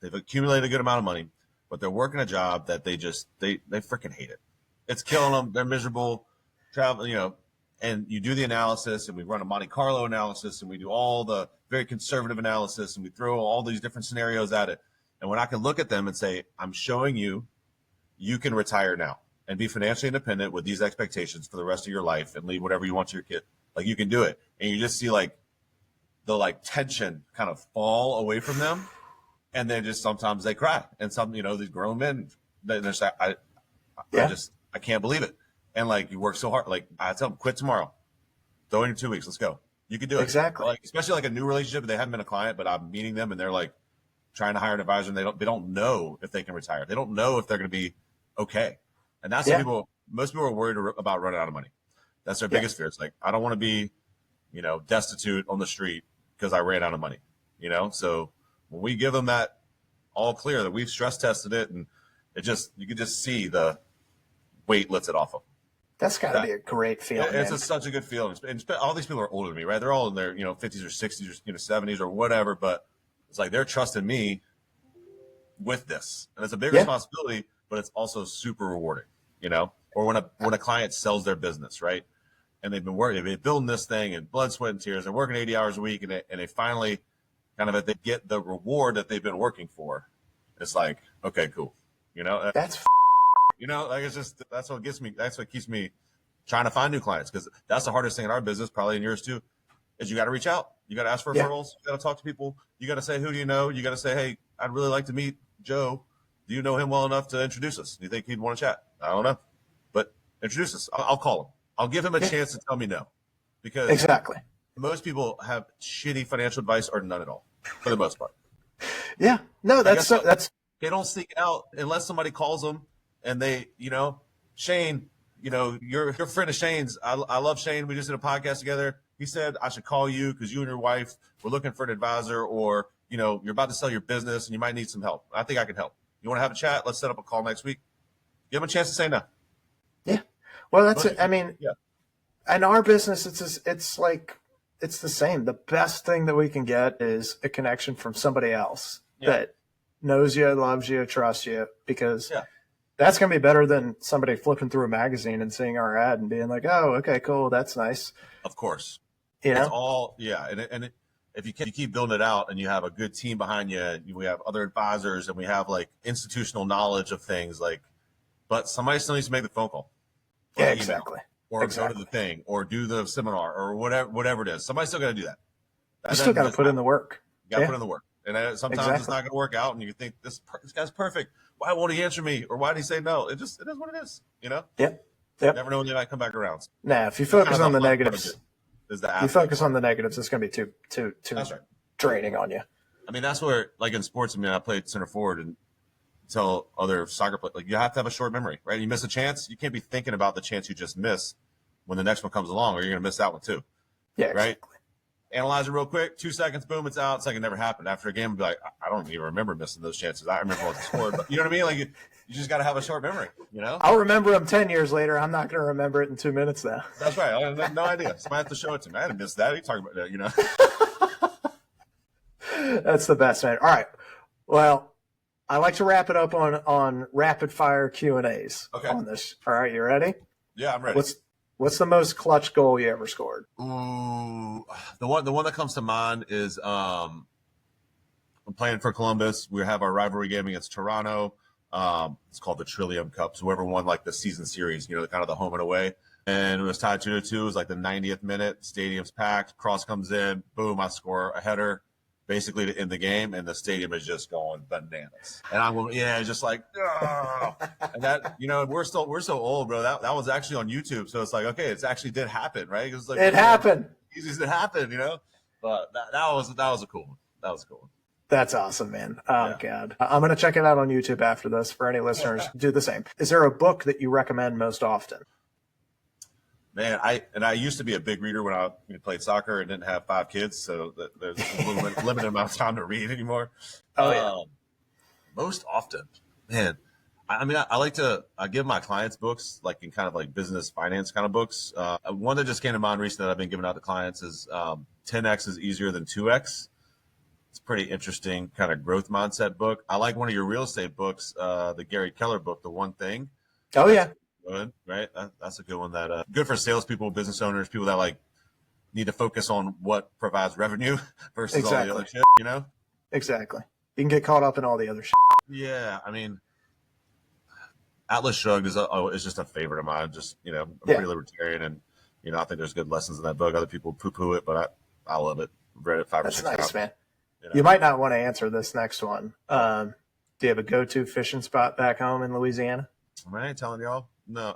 they've accumulated a good amount of money, but they're working a job that they freaking hate it. It's killing them. They're miserable, travel, and you do the analysis and we run a Monte Carlo analysis and we do all the very conservative analysis and we throw all these different scenarios at it. And when I can look at them and say, I'm showing you can retire now and be financially independent with these expectations for the rest of your life and leave whatever you want to your kid. Like, you can do it. And you just see like the like tension kind of fall away from them. And then just sometimes they cry. And some, these grown men, they're just like, I can't believe it. And like, you work so hard. Like, I tell them, quit tomorrow. Throw in 2 weeks. Let's go. You can do it. Exactly. Like, especially like a new relationship. They haven't been a client, but I'm meeting them and they're like trying to hire an advisor and they don't know if they can retire. They don't know if they're going to be okay. And that's what most people are worried about running out of money. That's their biggest fear. It's like, I don't want to be, destitute on the street because I ran out of money, So when we give them that all clear that we've stress tested it and you can just see the weight lifted off of them. That's got to be a great feeling. It's such a good feeling. And all these people are older than me, right? They're all in their 50s or 60s or 70s or whatever. But it's like they're trusting me with this, and it's a big responsibility, but it's also super rewarding. Or when a client sells their business, right? And they've been building this thing and blood, sweat, and tears. They're working 80 hours a week, and they finally they get the reward that they've been working for. It's like, okay, cool. That's. Like it's just that's what gets me. That's what keeps me trying to find new clients, because that's the hardest thing in our business, probably in yours too, is you got to reach out. You got to ask for referrals. You got to talk to people. You got to say, who do you know? You got to say, hey, I'd really like to meet Joe. Do you know him well enough to introduce us? Do you think he'd want to chat? I don't know, but introduce us. I'll call him. I'll give him a chance to tell me no, because most people have shitty financial advice or none at all for the most part. Yeah, no, that's they don't seek it out unless somebody calls them. And they, Shane, your friend of Shane's. I love Shane. We just did a podcast together. He said I should call you because you and your wife were looking for an advisor, or, you're about to sell your business and you might need some help. I think I can help. You want to have a chat? Let's set up a call next week. Give them a chance to say no. Yeah. Well, that's it. I mean, in our business, it's like it's the same. The best thing that we can get is a connection from somebody else that knows you, loves you, trusts you, because that's going to be better than somebody flipping through a magazine and seeing our ad and being like, "Oh, okay, cool, that's nice." Of course, it's all if you keep building it out and you have a good team behind you, and we have other advisors and we have like institutional knowledge of things, like, but somebody still needs to make the phone call. Yeah, exactly. Or go to the thing, or do the seminar, or whatever it is. Somebody's still got to do that. You still got to put in the work. You got to put in the work. And sometimes it's not going to work out, and you think this guy's perfect. Why won't he answer me? Or why did he say no? It is what it is, Yep. You never know when they might come back around. Nah, if you focus on the negatives, it's going to be too draining on you. I mean, that's where, like in sports, I played center forward and tell other soccer players, like, you have to have a short memory, right? You miss a chance, you can't be thinking about the chance you just missed when the next one comes along, or you're going to miss that one too. Yeah, right. Exactly. Analyze it real quick, 2 seconds, boom, it's out. It's like it never happened. After a game, I'd be like, I don't even remember missing those chances. I remember what the score, but you know what I mean? Like, you just got to have a short memory, I'll remember them 10 years later. I'm not going to remember it in 2 minutes now. That's right. I have no idea. Somebody has to show it to me. I didn't miss that. What are you talking about that, That's the best, man. All right. Well, I like to wrap it up on rapid fire Q&As on this. All right, you ready? Yeah, I'm ready. What's the most clutch goal you ever scored? Ooh, the one that comes to mind is I'm playing for Columbus. We have our rivalry game against Toronto. It's called the Trillium Cup. So whoever won like the season series, kind of the home and away. And it was tied 2-2. It was like the 90th minute. Stadium's packed. Cross comes in. Boom, I score a header, basically to end the game, and the stadium is just going bananas. And I'm going, just like, oh. And that, we're so old, bro. That was actually on YouTube, so it's like, okay, it actually did happen, right? It was like, it happened. Easy as it happened, But that was a cool one. That was a cool one. That's awesome, man. Oh God, I'm gonna check it out on YouTube after this. For any listeners, do the same. Is there a book that you recommend most often? Man, I used to be a big reader when I played soccer and didn't have 5 kids, so there's a limited amount of time to read anymore. Most often, man, I give my clients books, like in kind of like business finance kind of books. One that just came to mind recently that I've been giving out to clients is 10X is easier than 2X. It's a pretty interesting kind of growth mindset book. I like one of your real estate books, the Gary Keller book, The One Thing. Oh, yeah. Good, right? That's a good one. That good for salespeople, business owners, people that like need to focus on what provides revenue versus all the other shit. Exactly. You can get caught up in all the other shit. Yeah, Atlas Shrugged is just a favorite of mine. Just I'm pretty libertarian, and I think there's good lessons in that book. Other people poo-poo it, but I love it. I've read it 5 or 6 times. That's nice, man. You might not want to answer this next one. Do you have a go-to fishing spot back home in Louisiana? I ain't telling y'all. No.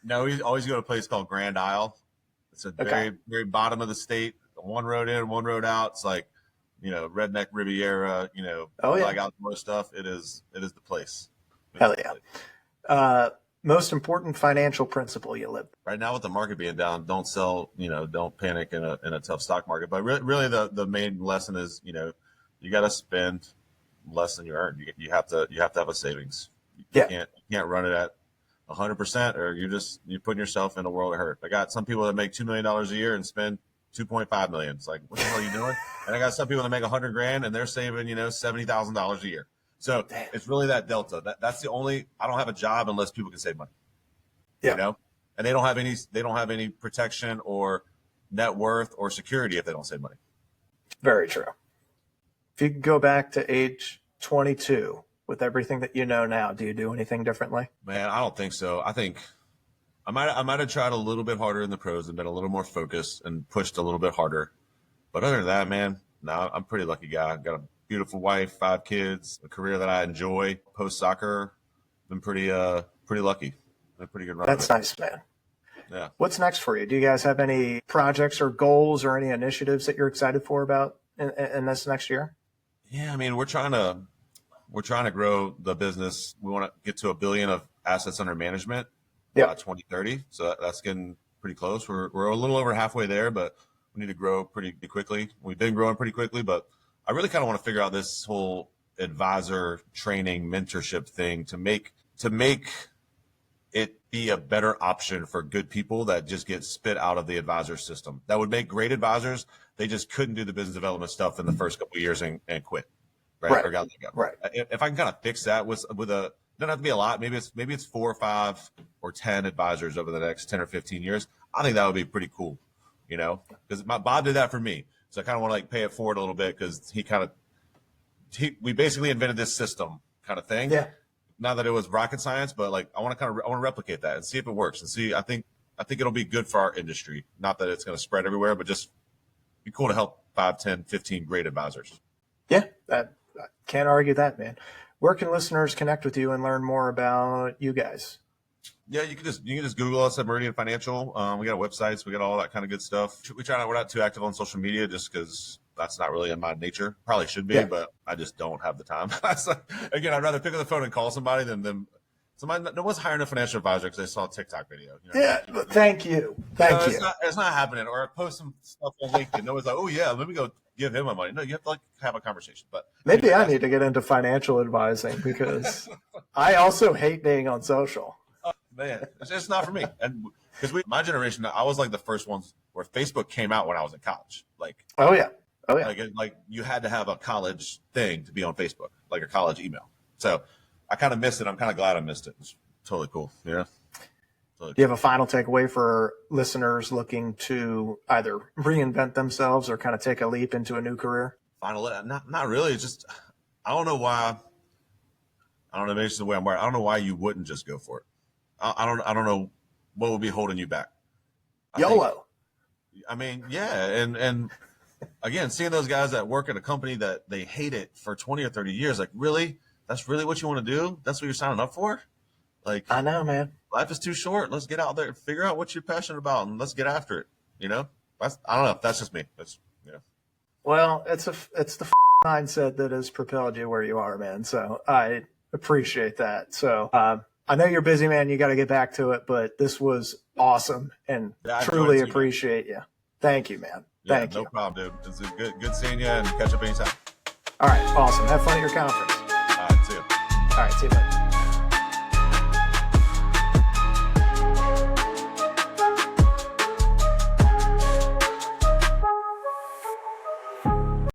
No, we always go to a place called Grand Isle. It's a very, very bottom of the state. One road in, one road out. It's like, redneck Riviera, like outdoor stuff. It is the place. Hell yeah. Most important financial principle you live by? Right now with the market being down, don't sell, don't panic in a tough stock market. But really the main lesson is, you got to spend less than you earn. You have to have a savings. You can't run it at 100%, or you're putting yourself in a world of hurt. I got some people that make $2 million a year and spend $2.5 million. It's like, what the hell are you doing? And I got some people that make $100,000 and they're saving, $70,000 a year. So it's really that delta. That's the only. I don't have a job unless people can save money. And they don't have any protection or net worth or security if they don't save money. Very true. If you could go back to age 22 with everything that you know now, do you do anything differently? Man, I don't think so. I think I might have tried a little bit harder in the pros and been a little more focused and pushed a little bit harder. But other than that, man, no, I'm a pretty lucky guy. I've got a beautiful wife, 5 kids, a career that I enjoy. Post soccer, been pretty lucky. Been a pretty good run. That's nice, man. Yeah. What's next for you? Do you guys have any projects or goals or any initiatives that you're excited for about in this next year? Yeah, we're trying to grow the business. We want to get to $1 billion of assets under management by 2030. So that's getting pretty close. We're a little over halfway there, but we need to grow pretty quickly. We've been growing pretty quickly, but I really kind of want to figure out this whole advisor training mentorship thing to make it be a better option for good people that just get spit out of the advisor system. That would make great advisors. They just couldn't do the business development stuff in the first couple of years and quit. Right. Or got let go. Right. If I can kind of fix that with a, doesn't have to be a lot. Maybe it's 4 or 5 or 10 advisors over the next 10 or 15 years. I think that would be pretty cool, you know, because Bob did that for me. So I kind of want to like pay it forward a little bit because we basically invented this system kind of thing. Yeah. Not that it was rocket science, but like I want to replicate that and see if it works and see. I think it'll be good for our industry. Not that it's going to spread everywhere, but just be cool to help 5, 10, 15 great advisors. Yeah, I can't argue that, man. Where can listeners connect with you and learn more about you guys? Yeah, you can just Google us at Meridian Financial. We got websites, we got all that kind of good stuff. We're not too active on social media just because that's not really in my nature. Probably should be, but I just don't have the time. Again, I'd rather pick up the phone and call somebody than somebody. No one's hiring a financial advisor because they saw a TikTok video. You know? Yeah, thank you. Thank you. It's not happening. Or I post some stuff on LinkedIn. No one's like, oh yeah, let me go give him my money. No, you have to like have a conversation. But maybe I need to get into financial advising because I also hate being on social. Man, it's not for me. And because my generation, I was like the first ones where Facebook came out when I was in college. Like, oh yeah. Like you had to have a college thing to be on Facebook, like a college email. So I kind of missed it. I'm kind of glad I missed it. It's totally cool. Yeah. Do you have a final takeaway for listeners looking to either reinvent themselves or kind of take a leap into a new career? Not really. It's just, I don't know why. I don't know. Maybe it's the way I'm wired. I don't know why you wouldn't just go for it. I don't know what would be holding you back. YOLO. Yeah. And again, seeing those guys that work at a company that they hate it for 20 or 30 years, like really, that's really what you want to do? That's what you're signing up for? Like, I know, man. Life is too short. Let's get out there, figure out what you're passionate about, and let's get after it. You know, I don't know. That's just me. Well, it's the mindset that has propelled you where you are, man. So I appreciate that. So I know you're busy, man. You got to get back to it, but this was awesome, and truly appreciate you. Thank you, man. Thank you. No problem, dude. It's good seeing you, and catch up anytime. All right, awesome. Have fun at your conference. All right, see you. All right, see you later.